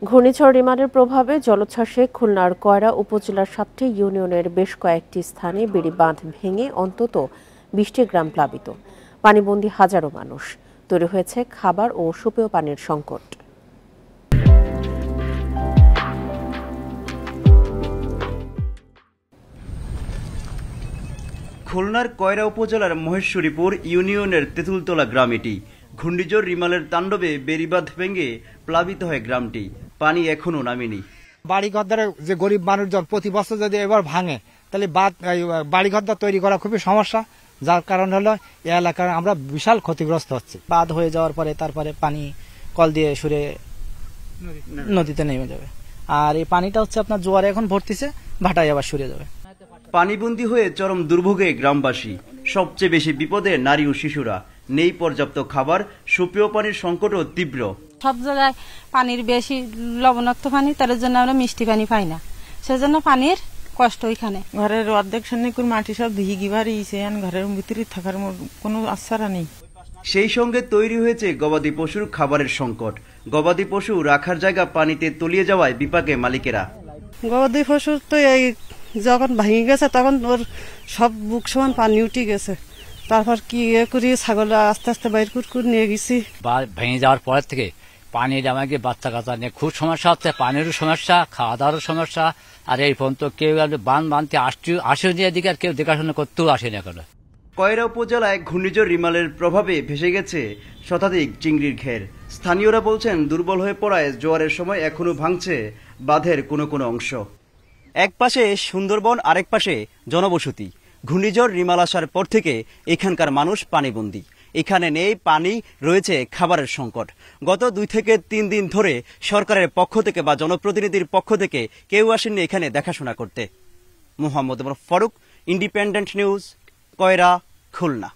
ঘূর্ণিঝড় রিমালের প্রভাবে জলোচ্ছ্বাসে খুলনার কয়রা উপজেলার ৭টি ইউনিয়নের বেশ কয়েকটি স্থানে বেড়ি বাঁধ ভেঙে অন্তত ২০টি গ্রাম প্লাবিত। পানিবন্দী হাজারো মানুষ। তৈরি হয়েছে খাবার ও সুপেয় পানির সংকট। খুলনার কয়রা উপজেলার মহেশ্বরীপুর ইউনিয়নের তেঁতুলতলা গ্রাম এটি। ঘূর্ণিঝড় রিমালের তাণ্ডবে বেড়িবাঁধ ভেঙে প্লাবিত হয় গ্রামটি। পানি এখনো নামেনি। বাড়িঘর যে গরিব মানুষজন প্রতি বছর যদি এবার ভাঙে তাহলে বাড়িঘর তৈরি করা খুবই সমস্যা, যার কারণ হলো এই এলাকার আমরা বিশাল ক্ষতিগ্রস্ত হচ্ছে। বাঁধ হয়ে যাওয়ার পরে তারপরে পানি কল দিয়ে সুরে নদীতে নেমে যাবে, আর এই পানিটা হচ্ছে আপনার জোয়ারে এখন ভর্তিছে, ভাটায় আবার সরে যাবে। পানিবন্দী হয়ে চরম দুর্ভোগে গ্রামবাসী। সবচেয়ে বেশি বিপদে নারী ও শিশুরা। নেই পর্যাপ্ত খাবার, সুপেয় পানির সংকটও তীব্র। সব জায়গায় পানির বেশি লবণাক্ত পানি, তার জন্য আমরা মিষ্টি পানি পাই না, সেজন্য পানির কষ্ট। ওইখানে ঘরের অর্ধেক সন্নিকুর মাটি সব ধুয়ে বাড়িয়েছে, ঘরের ভিতরে থাকার কোনো আশ্রয় নেই। সেই সঙ্গে তৈরি হয়েছে গবাদি পশুর খাবারের সংকট। গবাদি পশু রাখার জায়গা পানিতে তলিয়ে যাওয়ায় বিপাকে মালিকেরা। গবাদি পশুর তো এই যখন ভেঙে গেছে তখন ওর সব বুক সমান পানি উঠে গেছে, তারপর কি করি ছাগল আস্তে আস্তে বাইর করে নিয়ে গেছি। ভেঙে যাওয়ার পর থেকে পানি জমা গিয়ে বাচ্চা কাচ্চা নিয়ে খুব সমস্যা হচ্ছে। পানিরও সমস্যা, খাওয়া দাওয়ারও সমস্যা। আর এই পর্যন্ত কেউ বানতে আসেনি এদিকে, আর কেউ দেখাশোনা করতেও আসেনি এখন। কয়রা উপজেলায় ঘূর্ণিঝড় রিমালের প্রভাবে ভেসে গেছে শতাধিক চিংড়ির ঘের। স্থানীয়রা বলছেন দুর্বল হয়ে পড়ায় জোয়ারের সময় এখনো ভাঙছে বাঁধের কোনো কোনো অংশ। এক পাশে সুন্দরবন, আরেক পাশে জনবসতি। ঘূর্ণিঝড় রিমাল আসার পর থেকে এখানকার মানুষ পানিবন্দী। এখানে নেই পানি, রয়েছে খাবারের সংকট। গত 2 থেকে 3 দিন ধরে সরকারের পক্ষ থেকে বা জনপ্রতিনিধির পক্ষ থেকে কেউ আসেননি এখানে দেখাশোনা করতে। মোহাম্মদ ফারুক, ইন্ডিপেন্ডেন্ট নিউজ, কয়রা, খুলনা।